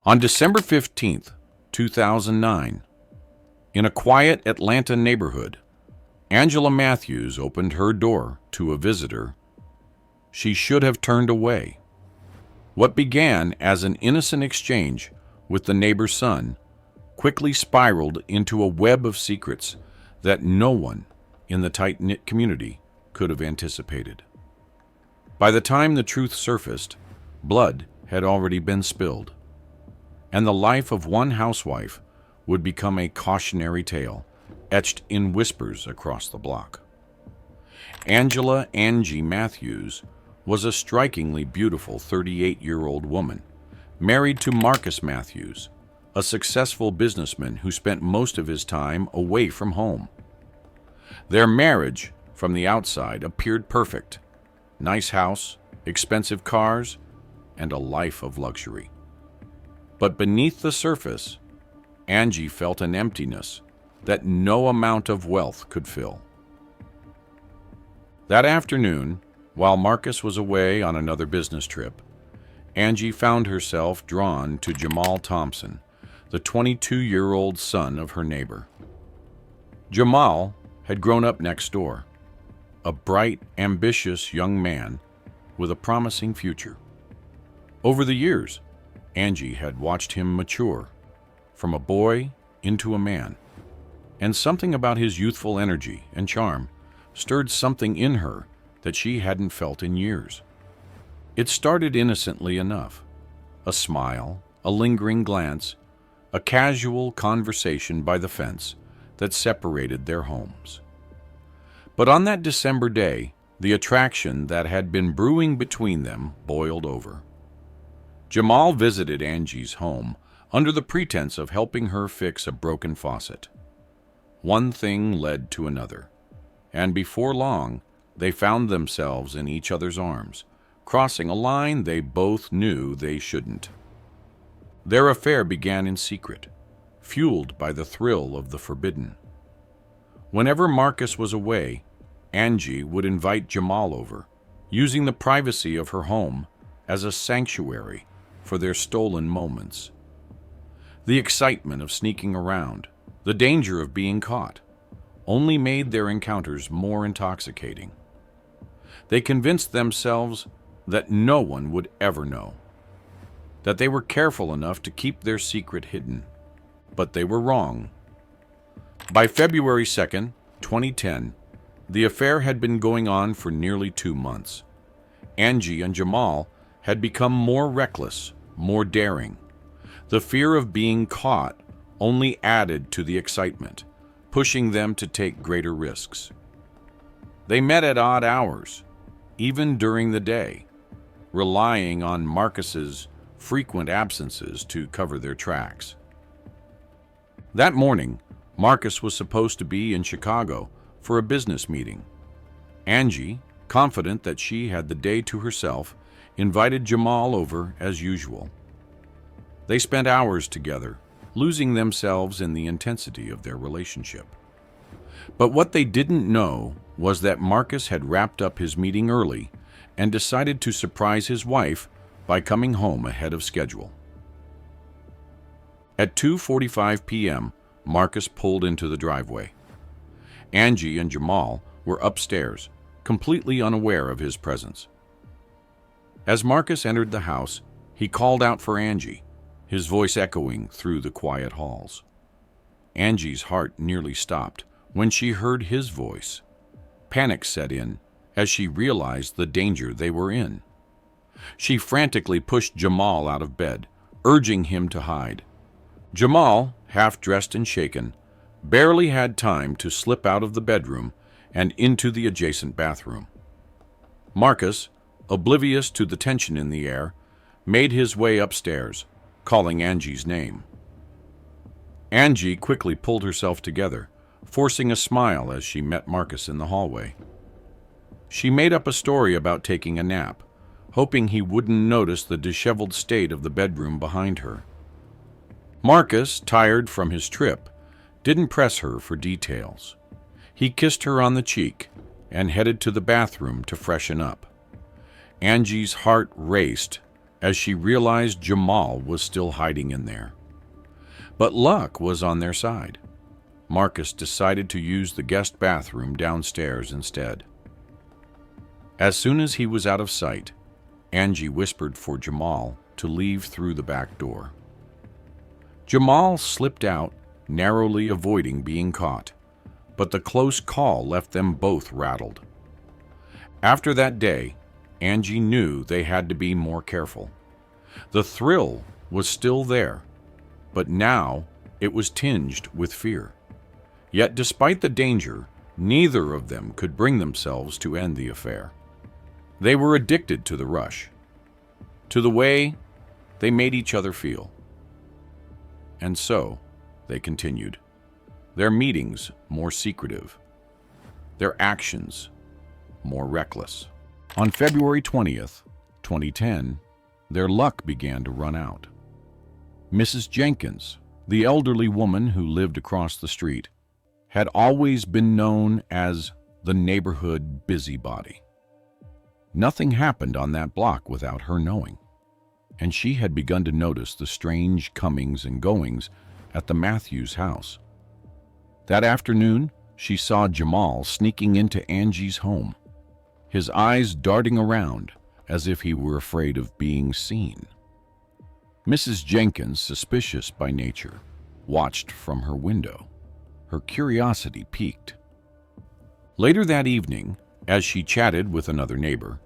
On December 15th, 2009, in a quiet Atlanta neighborhood, Angela Matthews opened her door to a visitor she should have turned away. What began as an innocent exchange with the neighbor's son quickly spiraled into a web of secrets that no one in the tight-knit community could have anticipated. By the time the truth surfaced, blood had already been spilled, and the life of one housewife would become a cautionary tale etched in whispers across the block. Angela Angie Matthews was a strikingly beautiful 38-year-old woman, married to Marcus Matthews, a successful businessman who spent most of his time away from home. Their marriage, from the outside, appeared perfect. Nice house, expensive cars, and a life of luxury. But beneath the surface, Angie felt an emptiness that no amount of wealth could fill. That afternoon, while Marcus was away on another business trip, Angie found herself drawn to Jamal Thompson, the 22-year-old son of her neighbor. Jamal had grown up next door, a bright, ambitious young man with a promising future. Over the years, Angie had watched him mature, from a boy into a man, and something about his youthful energy and charm stirred something in her that she hadn't felt in years. It started innocently enough: a smile, a lingering glance, a casual conversation by the fence that separated their homes. But on that December day, the attraction that had been brewing between them boiled over. Jamal visited Angie's home under the pretense of helping her fix a broken faucet. One thing led to another, and before long, they found themselves in each other's arms, crossing a line they both knew they shouldn't. Their affair began in secret, fueled by the thrill of the forbidden. Whenever Marcus was away, Angie would invite Jamal over, using the privacy of her home as a sanctuary for their stolen moments. The excitement of sneaking around, the danger of being caught, only made their encounters more intoxicating. They convinced themselves that no one would ever know, that they were careful enough to keep their secret hidden. But they were wrong. By February 2nd, 2010, the affair had been going on for nearly 2 months. Angie and Jamal had become more reckless, more daring. The fear of being caught only added to the excitement, pushing them to take greater risks. They met at odd hours, even during the day, relying on Marcus's frequent absences to cover their tracks. That morning, Marcus was supposed to be in Chicago for a business meeting. Angie, confident that she had the day to herself, invited Jamal over as usual. They spent hours together, losing themselves in the intensity of their relationship. But what they didn't know was that Marcus had wrapped up his meeting early and decided to surprise his wife by coming home ahead of schedule. At 2:45 p.m., Marcus pulled into the driveway. Angie and Jamal were upstairs, completely unaware of his presence. As Marcus entered the house, he called out for Angie, his voice echoing through the quiet halls. Angie's heart nearly stopped when she heard his voice. Panic set in as she realized the danger they were in. She frantically pushed Jamal out of bed, urging him to hide. Jamal, half-dressed and shaken, barely had time to slip out of the bedroom and into the adjacent bathroom. Marcus, oblivious to the tension in the air, made his way upstairs, calling Angie's name. Angie quickly pulled herself together, forcing a smile as she met Marcus in the hallway. She made up a story about taking a nap, hoping he wouldn't notice the disheveled state of the bedroom behind her. Marcus, tired from his trip, didn't press her for details. He kissed her on the cheek and headed to the bathroom to freshen up. Angie's heart raced as she realized Jamal was still hiding in there. But luck was on their side. Marcus decided to use the guest bathroom downstairs instead. As soon as he was out of sight, Angie whispered for Jamal to leave through the back door. Jamal slipped out, narrowly avoiding being caught, but the close call left them both rattled. After that day, Angie knew they had to be more careful. The thrill was still there, but now it was tinged with fear. Yet despite the danger, neither of them could bring themselves to end the affair. They were addicted to the rush, to the way they made each other feel. And so they continued, their meetings more secretive, their actions more reckless. On February 20th, 2010, their luck began to run out. Mrs. Jenkins, the elderly woman who lived across the street, had always been known as the neighborhood busybody. Nothing happened on that block without her knowing, and she had begun to notice the strange comings and goings at the Matthews house. That afternoon, she saw Jamal sneaking into Angie's home, his eyes darting around as if he were afraid of being seen. Mrs. Jenkins, suspicious by nature, watched from her window. Her curiosity piqued. Later that evening, as she chatted with another neighbor,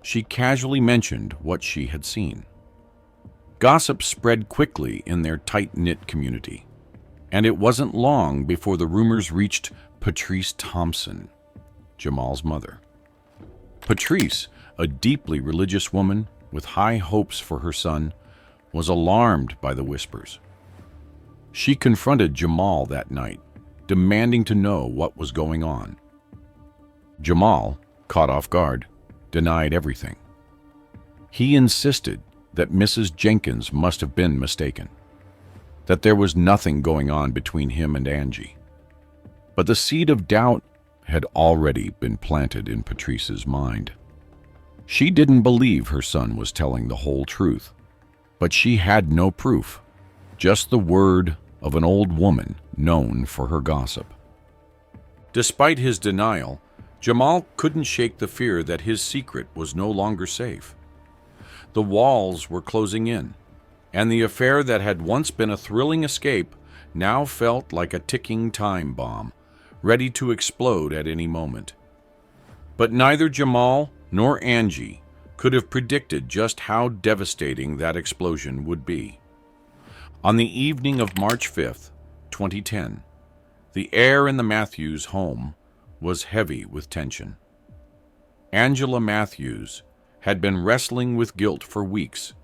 she casually mentioned what she had seen. Gossip spread quickly in their tight-knit community, and it wasn't long before the rumors reached Patrice Thompson, Jamal's mother. Patrice, a deeply religious woman with high hopes for her son, was alarmed by the whispers. She confronted Jamal that night, demanding to know what was going on. Jamal, caught off guard, denied everything. He insisted that Mrs. Jenkins must have been mistaken, that there was nothing going on between him and Angie. But the seed of doubt had already been planted in Patrice's mind. She didn't believe her son was telling the whole truth, but she had no proof, just the word of an old woman known for her gossip. Despite his denial, Jamal couldn't shake the fear that his secret was no longer safe. The walls were closing in, and the affair that had once been a thrilling escape now felt like a ticking time bomb, ready to explode at any moment. But neither Jamal nor Angie could have predicted just how devastating that explosion would be. On the evening of March 5th, 2010, the air in the Matthews home was heavy with tension. Angela Matthews had been wrestling with guilt for weeks,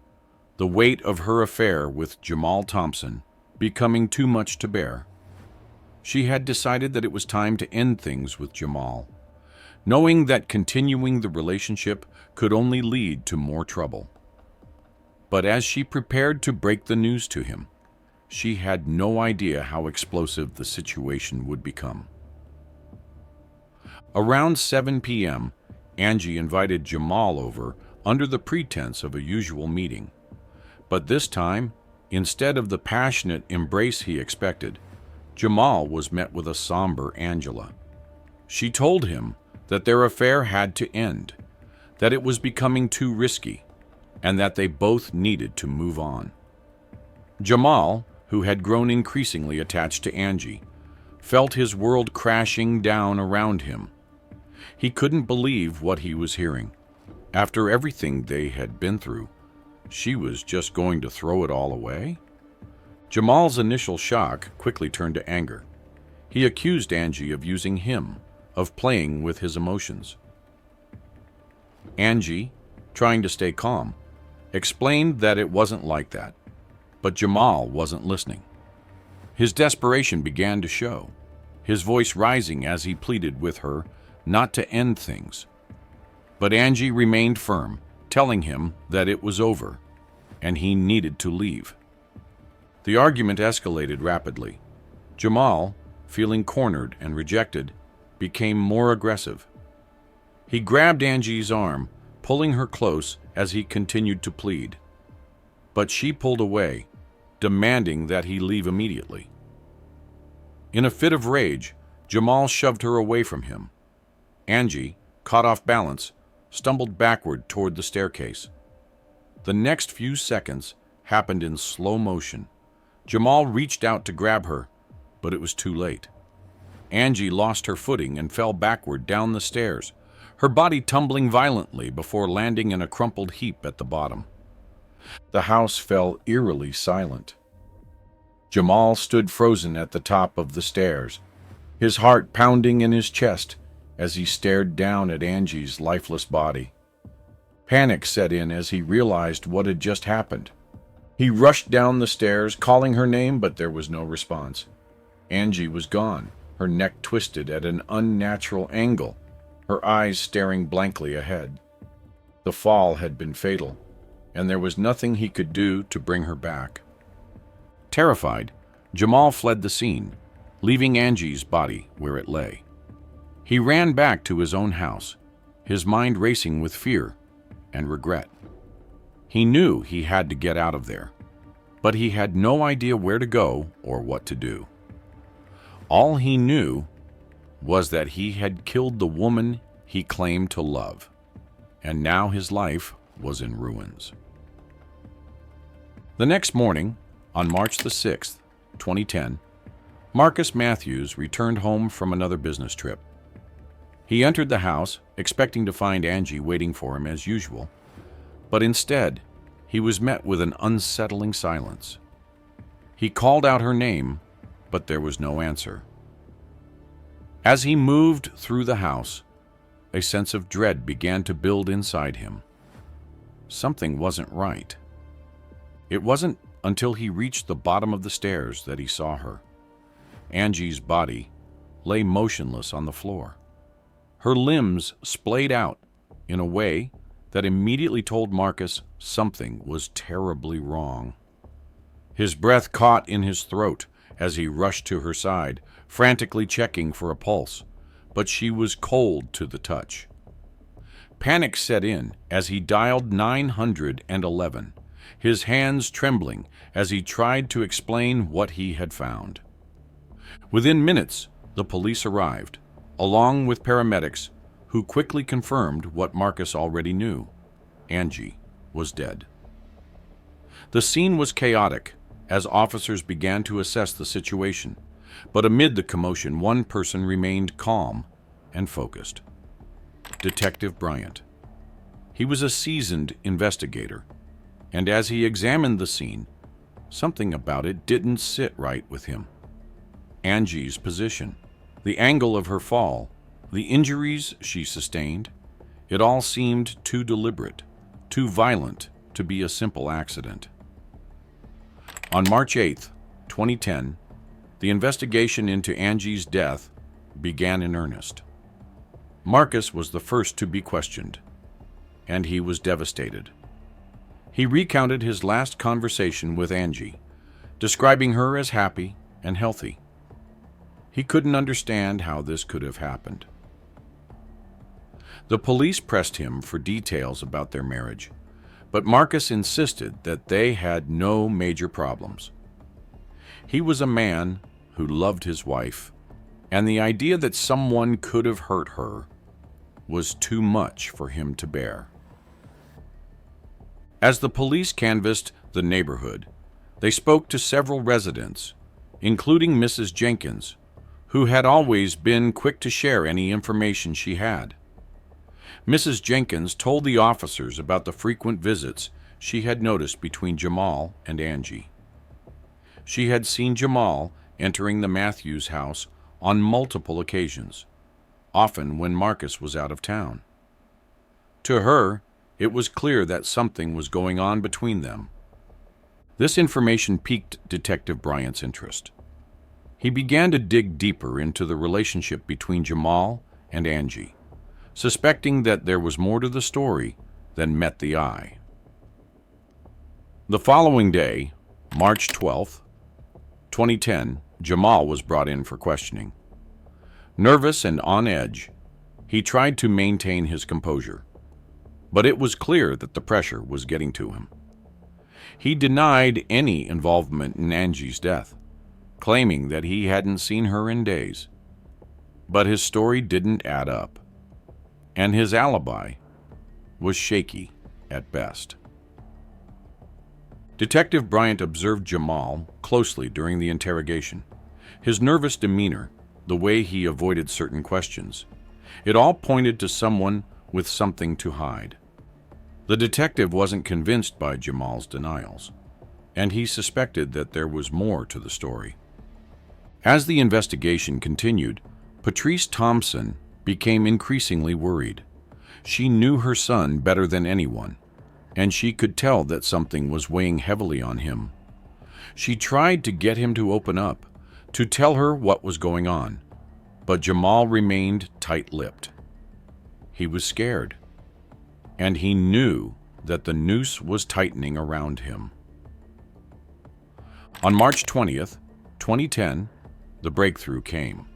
the weight of her affair with Jamal Thompson becoming too much to bear. She had decided that it was time to end things with Jamal, knowing that continuing the relationship could only lead to more trouble. But as she prepared to break the news to him, she had no idea how explosive the situation would become. Around 7 p.m., Angie invited Jamal over under the pretense of a usual meeting. But this time, instead of the passionate embrace he expected, Jamal was met with a somber Angela. She told him that their affair had to end, that it was becoming too risky, and that they both needed to move on. Jamal, who had grown increasingly attached to Angie, felt his world crashing down around him. He couldn't believe what he was hearing. After everything they had been through, she was just going to throw it all away? Jamal's initial shock quickly turned to anger. He accused Angie of using him, of playing with his emotions. Angie, trying to stay calm, explained that it wasn't like that, but Jamal wasn't listening. His desperation began to show, his voice rising as he pleaded with her not to end things. But Angie remained firm, telling him that it was over, and he needed to leave. The argument escalated rapidly. Jamal, feeling cornered and rejected, became more aggressive. He grabbed Angie's arm, pulling her close as he continued to plead. but she pulled away, demanding that he leave immediately. In a fit of rage, Jamal shoved her away from him. Angie, caught off balance, stumbled backward toward the staircase. The next few seconds happened in slow motion. Jamal reached out to grab her, but it was too late. Angie lost her footing and fell backward down the stairs, her body tumbling violently before landing in a crumpled heap at the bottom. The house fell eerily silent. Jamal stood frozen at the top of the stairs, his heart pounding in his chest as he stared down at Angie's lifeless body. Panic set in as he realized what had just happened. He rushed down the stairs, calling her name, but there was no response. Angie was gone, her neck twisted at an unnatural angle, her eyes staring blankly ahead. The fall had been fatal, and there was nothing he could do to bring her back. Terrified, Jamal fled the scene, leaving Angie's body where it lay. He ran back to his own house, his mind racing with fear and regret. He knew he had to get out of there, but he had no idea where to go or what to do. All he knew was that he had killed the woman he claimed to love, and now his life was in ruins. The next morning, on March the 6th, 2010, Marcus Matthews returned home from another business trip. He entered the house, expecting to find Angie waiting for him as usual, but instead, he was met with an unsettling silence. He called out her name, but there was no answer. As he moved through the house, a sense of dread began to build inside him. Something wasn't right. It wasn't until he reached the bottom of the stairs that he saw her. Angie's body lay motionless on the floor. Her limbs splayed out in a way that immediately told Marcus something was terribly wrong. His breath caught in his throat as he rushed to her side, frantically checking for a pulse, but she was cold to the touch. Panic set in as he dialed 911, his hands trembling as he tried to explain what he had found. Within minutes, the police arrived, along with paramedics, who quickly confirmed what Marcus already knew. Angie was dead. The scene was chaotic as officers began to assess the situation, but amid the commotion, one person remained calm and focused. Detective Bryant. He was a seasoned investigator, and as he examined the scene, something about it didn't sit right with him. Angie's position, the angle of her fall, the injuries she sustained, it all seemed too deliberate, too violent to be a simple accident. On March 8, 2010, the investigation into Angie's death began in earnest. Marcus was the first to be questioned, and he was devastated. He recounted his last conversation with Angie, describing her as happy and healthy. He couldn't understand how this could have happened. The police pressed him for details about their marriage, but Marcus insisted that they had no major problems. He was a man who loved his wife, and the idea that someone could have hurt her was too much for him to bear. As the police canvassed the neighborhood, they spoke to several residents, including Mrs. Jenkins, who had always been quick to share any information she had. Mrs. Jenkins told the officers about the frequent visits she had noticed between Jamal and Angie. She had seen Jamal entering the Matthews house on multiple occasions, often when Marcus was out of town. To her, it was clear that something was going on between them. This information piqued Detective Bryant's interest. He began to dig deeper into the relationship between Jamal and Angie, suspecting that there was more to the story than met the eye. The following day, March 12, 2010, Jamal was brought in for questioning. Nervous and on edge, he tried to maintain his composure, but it was clear that the pressure was getting to him. He denied any involvement in Angie's death, claiming that he hadn't seen her in days. But his story didn't add up, and his alibi was shaky at best. Detective Bryant observed Jamal closely during the interrogation. His nervous demeanor, the way he avoided certain questions, it all pointed to someone with something to hide. The detective wasn't convinced by Jamal's denials, and he suspected that there was more to the story. As the investigation continued, Patrice Thompson became increasingly worried. She knew her son better than anyone, and she could tell that something was weighing heavily on him. She tried to get him to open up, to tell her what was going on, but Jamal remained tight-lipped. He was scared, and he knew that the noose was tightening around him. On March 20th, 2010, the breakthrough came.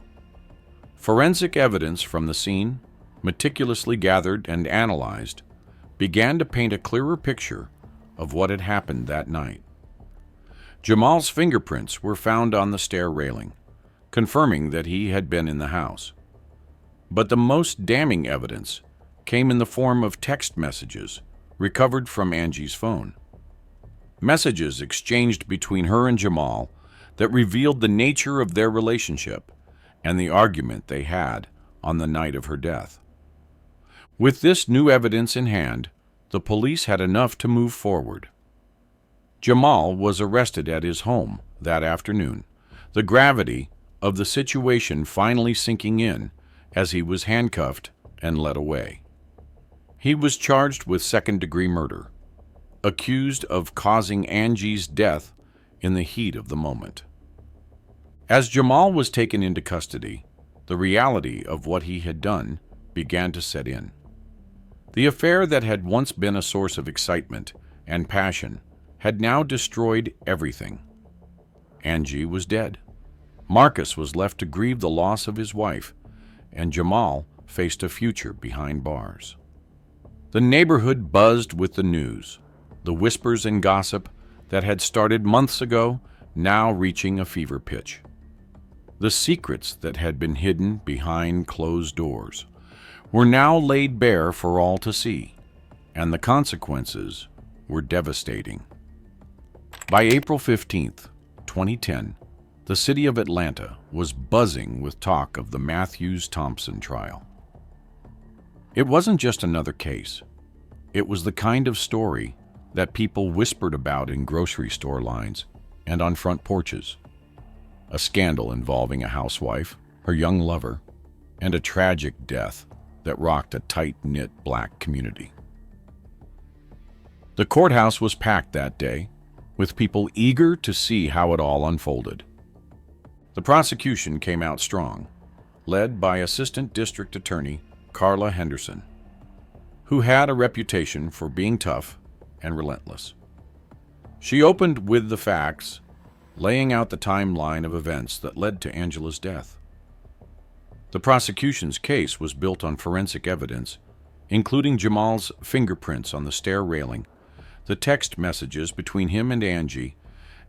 Forensic evidence from the scene, meticulously gathered and analyzed, began to paint a clearer picture of what had happened that night. Jamal's fingerprints were found on the stair railing, confirming that he had been in the house. But the most damning evidence came in the form of text messages recovered from Angie's phone. Messages exchanged between her and Jamal that revealed the nature of their relationship and the argument they had on the night of her death. With this new evidence in hand, the police had enough to move forward. Jamal was arrested at his home that afternoon, the gravity of the situation finally sinking in as he was handcuffed and led away. He was charged with second-degree murder, accused of causing Angie's death in the heat of the moment. As Jamal was taken into custody, the reality of what he had done began to set in. The affair that had once been a source of excitement and passion had now destroyed everything. Angie was dead. Marcus was left to grieve the loss of his wife, and Jamal faced a future behind bars. The neighborhood buzzed with the news, the whispers and gossip that had started months ago now reaching a fever pitch. The secrets that had been hidden behind closed doors were now laid bare for all to see, and the consequences were devastating. By April 15th, 2010, the city of Atlanta was buzzing with talk of the Matthews-Thompson trial. It wasn't just another case. It was the kind of story that people whispered about in grocery store lines and on front porches. A scandal involving a housewife, her young lover, and a tragic death that rocked a tight-knit black community. The courthouse was packed that day, with people eager to see how it all unfolded. The prosecution came out strong, led by Assistant District Attorney Carla Henderson, who had a reputation for being tough and relentless. She opened with the facts, laying out the timeline of events that led to Angela's death. The prosecution's case was built on forensic evidence, including Jamal's fingerprints on the stair railing, the text messages between him and Angie,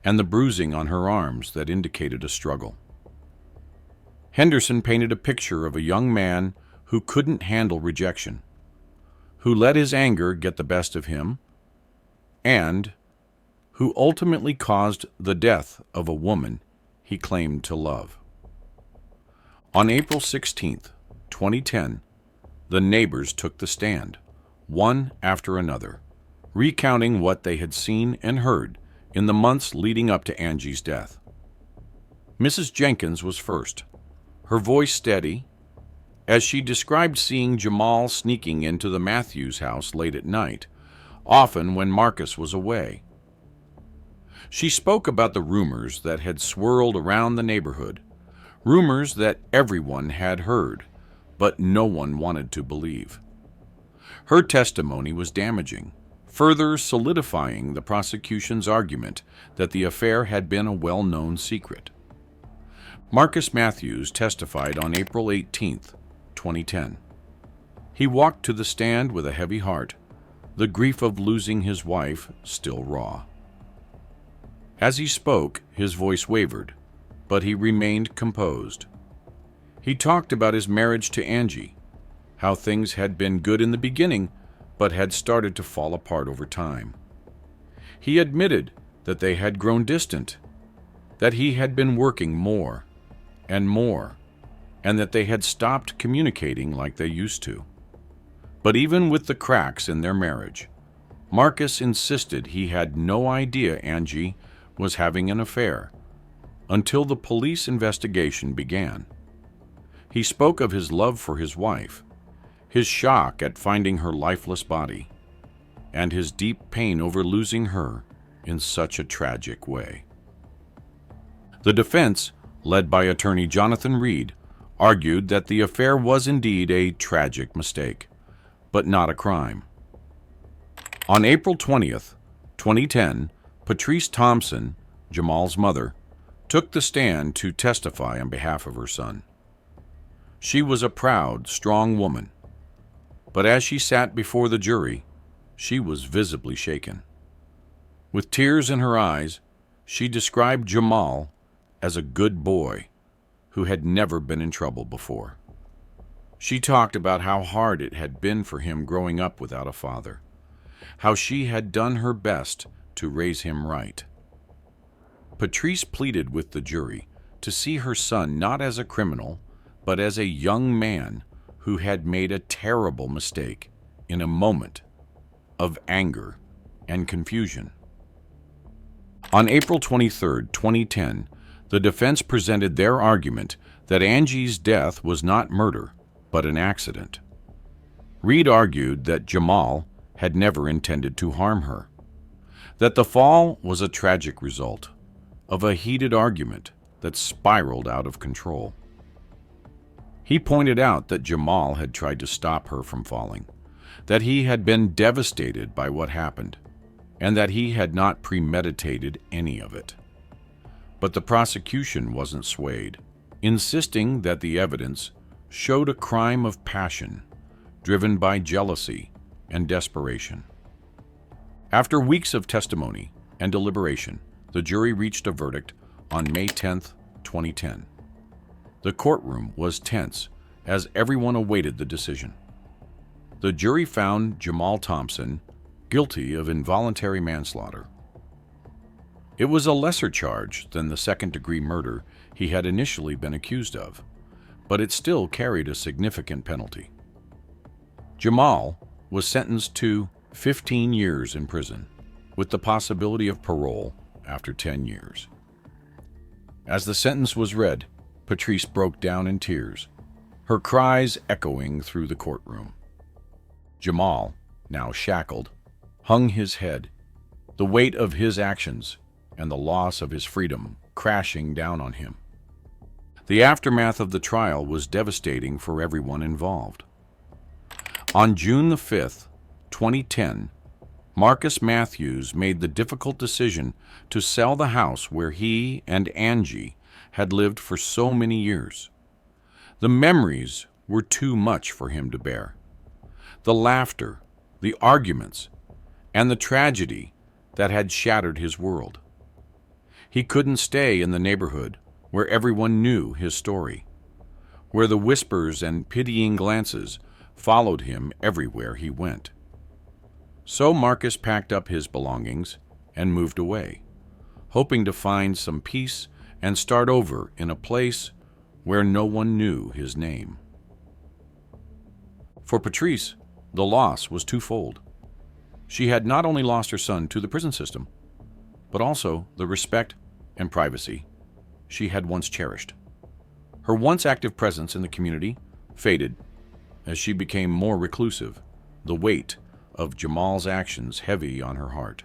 and the bruising on her arms that indicated a struggle. Henderson painted a picture of a young man who couldn't handle rejection, who let his anger get the best of him, and who ultimately caused the death of a woman he claimed to love. On April 16th, 2010, the neighbors took the stand, one after another, recounting what they had seen and heard in the months leading up to Angie's death. Mrs. Jenkins was first, her voice steady, as she described seeing Jamal sneaking into the Matthews house late at night, often when Marcus was away. She spoke about the rumors that had swirled around the neighborhood, rumors that everyone had heard, but no one wanted to believe. Her testimony was damaging, further solidifying the prosecution's argument that the affair had been a well-known secret. Marcus Matthews testified on April 18th, 2010. He walked to the stand with a heavy heart, the grief of losing his wife still raw. As he spoke, his voice wavered, but he remained composed. He talked about his marriage to Angie, how things had been good in the beginning, but had started to fall apart over time. He admitted that they had grown distant, that he had been working more and more, and that they had stopped communicating like they used to. But even with the cracks in their marriage, Marcus insisted he had no idea Angie was having an affair until the police investigation began. He spoke of his love for his wife, his shock at finding her lifeless body, and his deep pain over losing her in such a tragic way. The defense, led by attorney Jonathan Reed, argued that the affair was indeed a tragic mistake, but not a crime. On April 20th, 2010, Patrice Thompson, Jamal's mother, took the stand to testify on behalf of her son. She was a proud, strong woman, but as she sat before the jury, she was visibly shaken. With tears in her eyes, she described Jamal as a good boy who had never been in trouble before. She talked about how hard it had been for him growing up without a father, how she had done her best to raise him right. Patrice pleaded with the jury to see her son not as a criminal, but as a young man who had made a terrible mistake in a moment of anger and confusion. On April 23, 2010, the defense presented their argument that Angie's death was not murder, but an accident. Reed argued that Jamal had never intended to harm her, that the fall was a tragic result of a heated argument that spiraled out of control. He pointed out that Jamal had tried to stop her from falling, that he had been devastated by what happened, and that he had not premeditated any of it. But the prosecution wasn't swayed, insisting that the evidence showed a crime of passion, driven by jealousy and desperation. After weeks of testimony and deliberation, the jury reached a verdict on May 10, 2010. The courtroom was tense as everyone awaited the decision. The jury found Jamal Thompson guilty of involuntary manslaughter. It was a lesser charge than the second-degree murder he had initially been accused of, but it still carried a significant penalty. Jamal was sentenced to 15 years in prison, with the possibility of parole after 10 years. As the sentence was read, Patrice broke down in tears, her cries echoing through the courtroom. Jamal, now shackled, hung his head, the weight of his actions and the loss of his freedom crashing down on him. The aftermath of the trial was devastating for everyone involved. On June 5, 2010, Marcus Matthews made the difficult decision to sell the house where he and Angie had lived for so many years. The memories were too much for him to bear. The laughter, the arguments, and the tragedy that had shattered his world. He couldn't stay in the neighborhood where everyone knew his story, where the whispers and pitying glances followed him everywhere he went. So Marcus packed up his belongings and moved away, hoping to find some peace and start over in a place where no one knew his name. For Patrice, the loss was twofold. She had not only lost her son to the prison system, but also the respect and privacy she had once cherished. Her once active presence in the community faded as she became more reclusive, the weight of Jamal's actions heavy on her heart.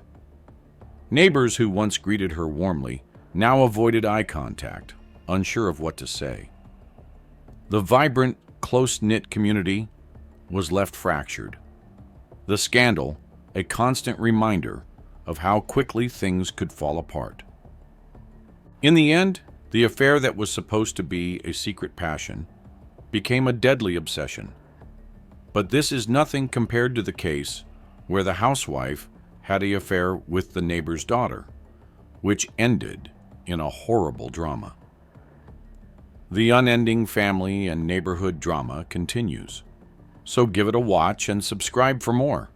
Neighbors who once greeted her warmly now avoided eye contact, unsure of what to say. The vibrant, close-knit community was left fractured. The scandal, a constant reminder of how quickly things could fall apart. In the end, the affair that was supposed to be a secret passion became a deadly obsession. But this is nothing compared to the case where the housewife had an affair with the neighbor's daughter, which ended in a horrible drama. The unending family and neighborhood drama continues, so give it a watch and subscribe for more.